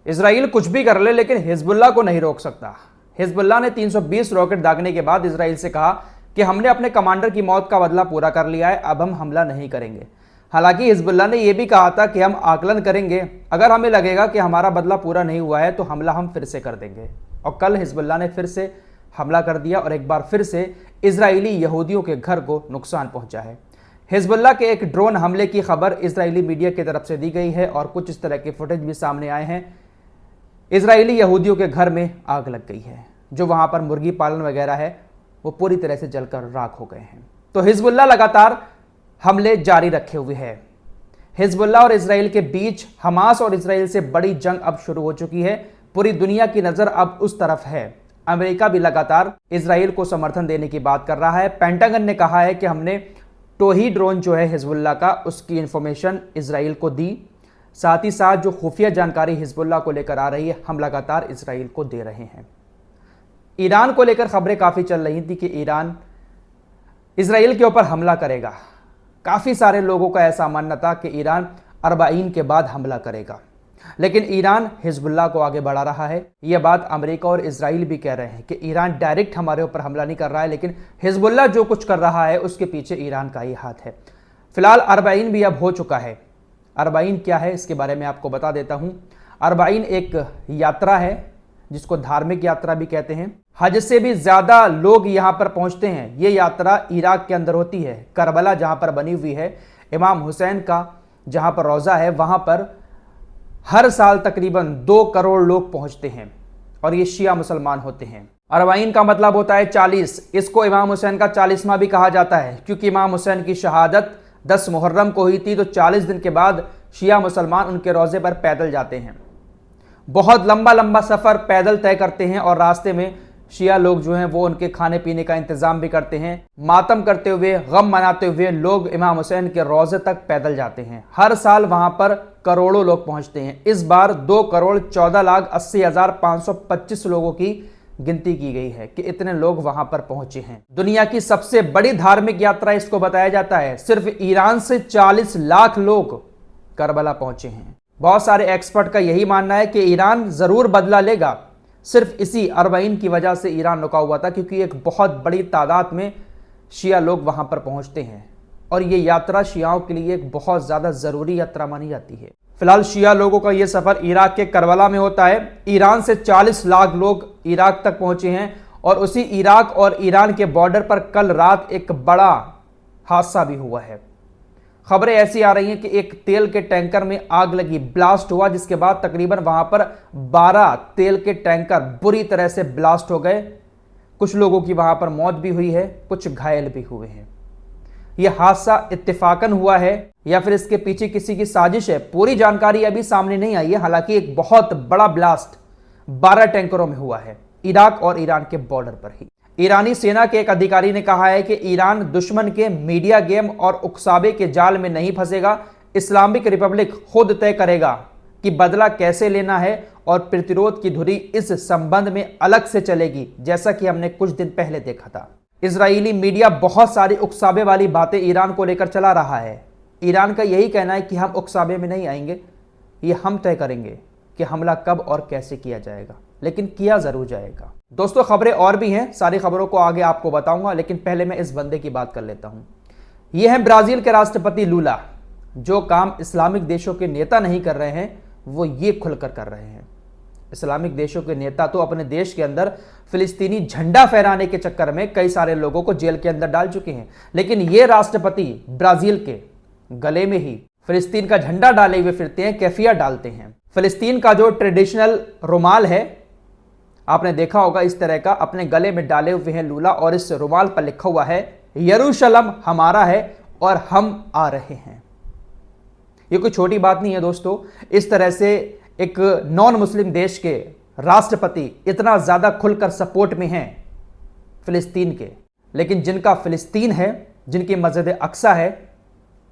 Israel कुछ भी कर ले लेकिन हिजबुल्लाह को नहीं रोक सकता। हिजबुल्लाह ने 320 रॉकेट दागने के बाद इजराइल से कहा कि हमने अपने कमांडर की मौत का बदला पूरा कर लिया है, अब हम हमला नहीं करेंगे। हालांकि हिजबुल्लाह ने यह भी कहा था कि हम आकलन करेंगे, अगर हमें लगेगा कि हमारा बदला पूरा नहीं हुआ है तो हमला हम फिर से कर देंगे। और कल हिजबुल्लाह ने फिर से हमला कर दिया और एक बार फिर से इजरायली यहूदियों के घर को नुकसान पहुंचा है। हिजबुल्लाह के एक ड्रोन हमले की खबर इजरायली मीडिया की तरफ से दी गई है और कुछ इस तरह के फुटेज भी सामने आए हैं। इजरायली यहूदियों के घर में आग लग गई है, जो वहां पर मुर्गी पालन वगैरह है वो पूरी तरह से जलकर राख हो गए हैं। तो हिजबुल्लाह लगातार हमले जारी रखे हुए है। हिजबुल्लाह और इजराइल के बीच हमास और इजराइल से बड़ी जंग अब शुरू हो चुकी है। पूरी दुनिया की नजर अब उस तरफ है। अमेरिका भी लगातार इजराइल को समर्थन देने की बात कर रहा है। पेंटागन ने कहा है कि हमने टोही ड्रोन जो है हिजबुल्लाह का, उसकी इंफॉर्मेशन इजराइल को दी। साथ ही साथ जो खुफिया जानकारी हिजबुल्लाह को लेकर आ रही है, हम लगातार इजराइल को दे रहे हैं। ईरान को लेकर खबरें काफ़ी चल रही थी कि ईरान इजराइल के ऊपर हमला करेगा। काफ़ी सारे लोगों का ऐसा मानना था कि ईरान अरबाइन के बाद हमला करेगा, लेकिन ईरान हिजबुल्लाह को आगे बढ़ा रहा है। यह बात अमेरिका और इजराइल भी कह रहे हैं कि ईरान डायरेक्ट हमारे ऊपर हमला नहीं कर रहा है, लेकिन हिजबुल्लाह जो कुछ कर रहा है उसके पीछे ईरान का ही हाथ है। फिलहाल अरबाइन भी अब हो चुका है। अरबाइन क्या है इसके बारे में आपको बता देता हूँ। अरबाइन एक यात्रा है जिसको धार्मिक यात्रा भी कहते हैं। हज से भी ज़्यादा लोग यहाँ पर पहुँचते हैं। ये यात्रा इराक के अंदर होती है। करबला जहाँ पर बनी हुई है, इमाम हुसैन का जहाँ पर रोज़ा है, वहाँ पर हर साल तकरीबन 2 करोड़ लोग पहुँचते हैं और ये शिया मुसलमान होते हैं। अरबाइन का मतलब होता है 40। इसको इमाम हुसैन का 40वां भी कहा जाता है, क्योंकि इमाम हुसैन की शहादत 10 मुहर्रम को हुई थी। तो 40 दिन के बाद शिया मुसलमान उनके रोज़े पर पैदल जाते हैं। बहुत लंबा लंबा सफ़र पैदल तय करते हैं और रास्ते में शिया लोग जो हैं वो उनके खाने पीने का इंतज़ाम भी करते हैं। मातम करते हुए, गम मनाते हुए लोग इमाम हुसैन के रोज़े तक पैदल जाते हैं। हर साल वहाँ पर करोड़ों लोग पहुँचते हैं। इस बार 2,14,80,525 लोगों की गिनती की गई है कि इतने लोग वहां पर पहुंचे हैं। दुनिया की सबसे बड़ी धार्मिक यात्रा इसको बताया जाता है। सिर्फ ईरान से 40 लाख लोग करबला पहुंचे हैं। बहुत सारे एक्सपर्ट का यही मानना है कि ईरान जरूर बदला लेगा। सिर्फ इसी अरबाइन की वजह से ईरान रुका हुआ था, क्योंकि एक बहुत बड़ी तादाद में शिया लोग वहां पर पहुंचते हैं और ये यात्रा शियाओं के लिए एक बहुत ज्यादा जरूरी यात्रा मानी जाती है। फिलहाल शिया लोगों का यह सफर इराक के करबला में होता है। ईरान से 40 लाख लोग इराक तक पहुंचे हैं और उसी इराक और ईरान के बॉर्डर पर कल रात एक बड़ा हादसा भी हुआ है। खबरें ऐसी आ रही हैं कि एक तेल के टैंकर में आग लगी, ब्लास्ट हुआ, जिसके बाद तकरीबन वहां पर 12 तेल के टैंकर बुरी तरह से ब्लास्ट हो गए। कुछ लोगों की वहां पर मौत भी हुई है, कुछ घायल भी हुए हैं। यह हादसा इत्तेफाकन हुआ है या फिर इसके पीछे किसी की साजिश है, पूरी जानकारी अभी सामने नहीं आई है। हालांकि एक बहुत बड़ा ब्लास्ट 12 टैंकरों में हुआ है, इराक और ईरान के बॉर्डर पर ही। ईरानी सेना के एक अधिकारी ने कहा है कि ईरान दुश्मन के मीडिया गेम और उकसावे के जाल में नहीं फंसेगा। इस्लामिक रिपब्लिक खुद तय करेगा कि बदला कैसे लेना है और प्रतिरोध की धुरी इस संबंध में अलग से चलेगी, जैसा कि हमने कुछ दिन पहले देखा था। इजरायली मीडिया बहुत सारी उकसावे वाली बातें ईरान को लेकर चला रहा है। ईरान का यही कहना है कि हम उकसावे में नहीं आएंगे, ये हम तय करेंगे कि हमला कब और कैसे किया जाएगा, लेकिन किया जरूर जाएगा। दोस्तों, खबरें और भी हैं, सारी खबरों को आगे आपको बताऊंगा, लेकिन पहले मैं इस बंदे की बात कर लेता हूं। ये है ब्राजील के राष्ट्रपति लूला। जो काम इस्लामिक देशों के नेता नहीं कर रहे हैं वो ये खुलकर कर रहे हैं। इस्लामिक देशों के नेता तो अपने देश के अंदर फिलिस्तीनी झंडा फहराने के चक्कर में कई सारे लोगों को जेल के अंदर डाल चुके हैं, लेकिन ये राष्ट्रपति ब्राजील के गले में ही फिलिस्तीन का झंडा डाले हुए फिरते हैं, कैफिया डालते हैं। फिलिस्तीन का जो ट्रेडिशनल रुमाल है, आपने देखा होगा, इस तरह का अपने गले में डाले हुए हैं लूला, और इस रुमाल पर लिखा हुआ है यरूशलम हमारा है और हम आ रहे हैं। ये कोई छोटी बात नहीं है दोस्तों। इस तरह से एक नॉन मुस्लिम देश के राष्ट्रपति इतना ज्यादा खुलकर सपोर्ट में हैं फिलिस्तीन के, लेकिन जिनका फिलिस्तीन है, जिनकी मस्जिद अक्सा है,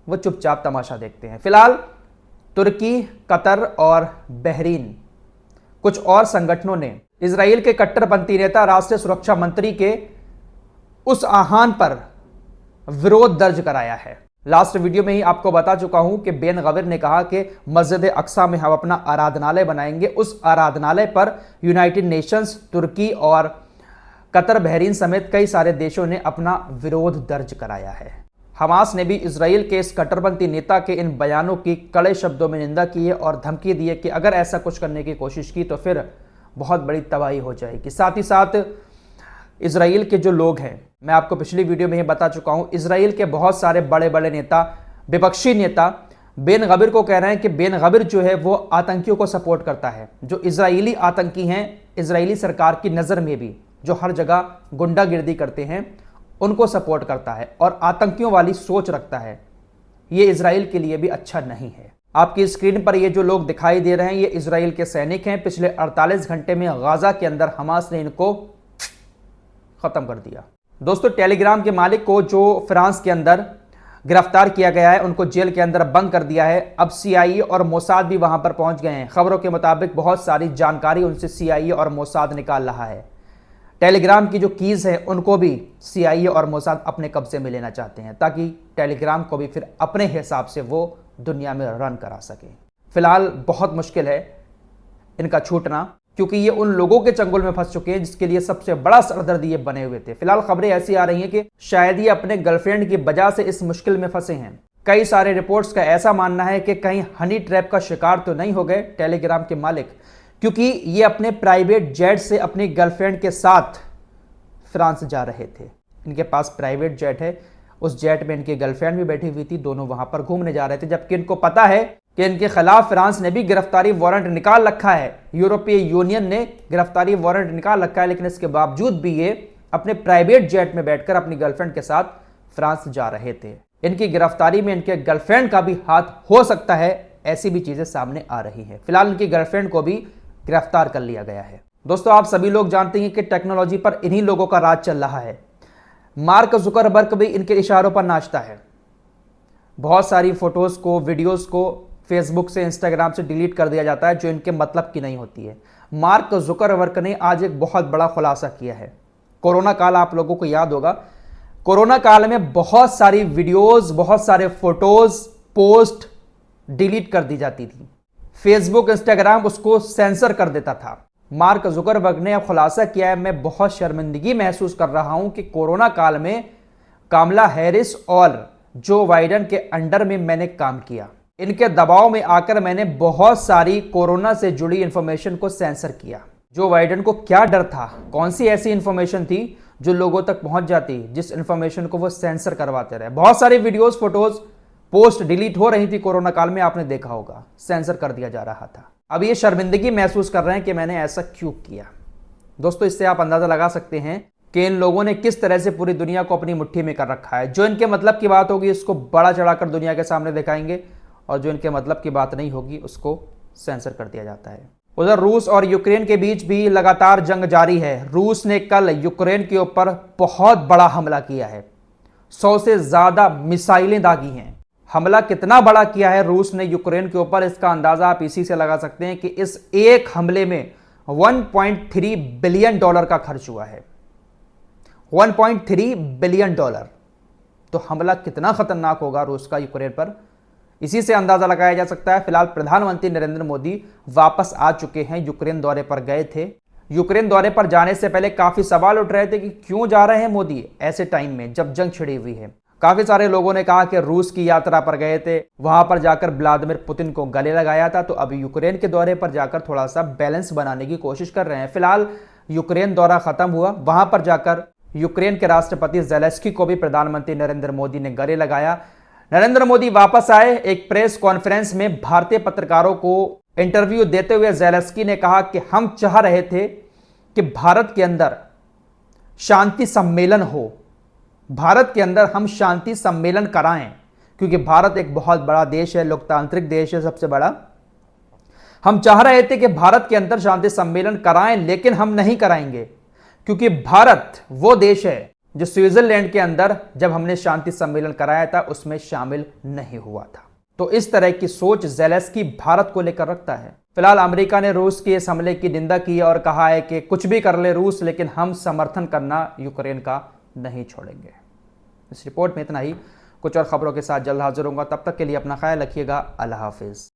वो चुपचाप तमाशा देखते हैं। फिलहाल तुर्की, कतर और बहरीन, कुछ और संगठनों ने इजराइल के कट्टरपंथी नेता राष्ट्रीय सुरक्षा मंत्री के उस आह्वान पर विरोध दर्ज कराया है। लास्ट वीडियो में ही आपको बता चुका हूं कि बेन गविर ने कहा कि मस्जिद अक्सा में हम अपना आराधनालय बनाएंगे। उस आराधनालय पर यूनाइटेड नेशंस, तुर्की और कतर, बहरीन समेत कई सारे देशों ने अपना विरोध दर्ज कराया है। हमास ने भी इजराइल के इस कट्टरपंथी नेता के इन बयानों की कड़े शब्दों में निंदा की है और धमकी दी है कि अगर ऐसा कुछ करने की कोशिश की तो फिर बहुत बड़ी तबाही हो जाएगी। साथ ही साथ इजराइल के जो लोग हैं, मैं आपको पिछली वीडियो में ही बता चुका हूं, इजराइल के बहुत सारे बड़े बड़े नेता, विपक्षी नेता बेन गविर को कह रहे हैं कि बेन गविर जो है वो आतंकियों को सपोर्ट करता है। जो इजरायली आतंकी हैं, इजरायली सरकार की नज़र में भी, जो हर जगह गुंडागिर्दी करते हैं, उनको सपोर्ट करता है और आतंकियों वाली सोच रखता है। ये इजराइल के लिए भी अच्छा नहीं है। आपकी स्क्रीन पर ये जो लोग दिखाई दे रहे हैं, ये इजराइल के सैनिक हैं। पिछले 48 घंटे में गाजा के अंदर हमास ने इनको खत्म कर दिया। दोस्तों, टेलीग्राम के मालिक को जो फ्रांस के अंदर गिरफ्तार किया गया है, उनको जेल के अंदर बंद कर दिया है। अब सीआईए और मोसाद भी वहां पर पहुंच गए हैं। खबरों के मुताबिक बहुत सारी जानकारी उनसे सीआईए और मोसाद निकाल रहा है। टेलीग्राम की जो कीज है उनको भी सीआईए और मोसाद अपने कब्जे में लेना चाहते हैं, ताकि टेलीग्राम को भी फिर अपने हिसाब से वो दुनिया में रन करा सके। फिलहाल बहुत मुश्किल है इनका छूटना, क्योंकि ये उन लोगों के चंगुल में फंस चुके हैं जिसके लिए सबसे बड़ा सरदर्द ये बने हुए थे। फिलहाल खबरें ऐसी आ रही हैं कि शायद ये अपने गर्लफ्रेंड की वजह से इस मुश्किल में फंसे हैं। कई सारे रिपोर्ट्स का ऐसा मानना है कि कहीं हनी ट्रैप का शिकार तो नहीं हो गए टेलीग्राम के मालिक, क्योंकि ये अपने प्राइवेट जेट से अपनी गर्लफ्रेंड के साथ फ्रांस जा रहे थे। इनके पास प्राइवेट जेट है, उस जेट में इनकी गर्लफ्रेंड भी बैठी हुई थी, दोनों वहां पर घूमने जा रहे थे, जबकि इनको पता है कि इनके खिलाफ फ्रांस ने भी गिरफ्तारी वारंट निकाल रखा है, यूरोपीय यूनियन ने गिरफ्तारी वारंट निकाल रखा है। लेकिन इसके बावजूद भी ये अपने प्राइवेट जेट में बैठकर अपनी गर्लफ्रेंड के साथ फ्रांस जा रहे थे। इनकी गिरफ्तारी में इनके गर्लफ्रेंड का भी हाथ हो सकता है, ऐसी भी चीजें सामने आ रही हैं। फिलहाल इनकी गर्लफ्रेंड को भी गिरफ्तार कर लिया गया है। दोस्तों, आप सभी लोग जानते हैं कि टेक्नोलॉजी पर इन्हीं लोगों का राज चल रहा है। मार्क जुकरबर्ग भी इनके इशारों पर नाचता है। बहुत सारी फोटोज को, वीडियोस को फेसबुक से, इंस्टाग्राम से डिलीट कर दिया जाता है जो इनके मतलब की नहीं होती है। मार्क जुकरबर्ग ने आज एक बहुत बड़ा खुलासा किया है। कोरोना काल आप लोगों को याद होगा, कोरोना काल में बहुत सारी वीडियोस, बहुत सारे फोटोज, पोस्ट डिलीट कर दी जाती थी। फेसबुक, इंस्टाग्राम उसको सेंसर कर देता था। मार्क जुकरबर्ग ने अब खुलासा किया है, मैं बहुत शर्मिंदगी महसूस कर रहा हूं कि कोरोना काल में कमला हैरिस और जो बाइडेन के अंडर में मैंने काम किया। इनके दबाव में आकर मैंने बहुत सारी कोरोना से जुड़ी इंफॉर्मेशन को सेंसर किया। जो बाइडेन को क्या डर था, कौन सी ऐसी इंफॉर्मेशन थी जो लोगों तक पहुंच जाती, जिस इंफॉर्मेशन को वो सेंसर करवाते रहे। बहुत सारी वीडियोस, फोटोज, पोस्ट डिलीट हो रही थी कोरोना काल में, आपने देखा होगा, सेंसर कर दिया जा रहा था। अब ये शर्मिंदगी महसूस कर रहे हैं कि मैंने ऐसा क्यों किया। दोस्तों, इससे आप अंदाजा लगा सकते हैं कि इन लोगों ने किस तरह से पूरी दुनिया को अपनी मुट्ठी में कर रखा है। जो इनके मतलब की बात होगी उसको बड़ा चढ़ाकर दुनिया के सामने दिखाएंगे, और जो इनके मतलब की बात नहीं होगी उसको सेंसर कर दिया जाता है। उधर रूस और यूक्रेन के बीच भी लगातार जंग जारी है। रूस ने कल यूक्रेन के ऊपर बहुत बड़ा हमला किया है, 100 से ज्यादा मिसाइलें दागी हैं। हमला कितना बड़ा किया है रूस ने यूक्रेन के ऊपर, इसका अंदाजा आप इसी से लगा सकते हैं कि इस एक हमले में $1.3 बिलियन का खर्च हुआ है। $1.3 बिलियन। तो हमला कितना खतरनाक होगा रूस का यूक्रेन पर, इसी से अंदाजा लगाया जा सकता है। फिलहाल प्रधानमंत्री नरेंद्र मोदी वापस आ चुके हैं, यूक्रेन दौरे पर गए थे। यूक्रेन दौरे पर जाने से पहले काफी सवाल उठ रहे थे कि क्यों जा रहे हैं मोदी ऐसे टाइम में जब जंग छिड़ी हुई है। काफी सारे लोगों ने कहा कि रूस की यात्रा पर गए थे, वहां पर जाकर व्लादिमीर पुतिन को गले लगाया था, तो अब यूक्रेन के दौरे पर जाकर थोड़ा सा बैलेंस बनाने की कोशिश कर रहे हैं। फिलहाल यूक्रेन दौरा खत्म हुआ, वहां पर जाकर यूक्रेन के राष्ट्रपति ज़ेलेंस्की को भी प्रधानमंत्री नरेंद्र मोदी ने गले लगाया। नरेंद्र मोदी वापस आए। एक प्रेस कॉन्फ्रेंस में भारतीय पत्रकारों को इंटरव्यू देते हुए ज़ेलेंस्की ने कहा कि हम चाह रहे थे कि भारत के अंदर शांति सम्मेलन हो, भारत के अंदर हम शांति सम्मेलन कराएं, क्योंकि भारत एक बहुत बड़ा देश है, लोकतांत्रिक देश है सबसे बड़ा। हम चाह रहे थे कि भारत के अंदर शांति सम्मेलन कराएं, लेकिन हम नहीं कराएंगे, क्योंकि भारत वो देश है जो स्विट्जरलैंड के अंदर जब हमने शांति सम्मेलन कराया था उसमें शामिल नहीं हुआ था। तो इस तरह की सोच ज़ेलेंस्की भारत को लेकर रखता है। फिलहाल अमेरिका ने रूस के इस हमले की निंदा की और कहा है कि कुछ भी कर ले रूस, लेकिन हम समर्थन करना यूक्रेन का नहीं छोड़ेंगे। इस रिपोर्ट में इतना ही। कुछ और खबरों के साथ जल्द हाजिर होऊंगा, तब तक के लिए अपना ख्याल रखिएगा। अल्लाह हाफिज़।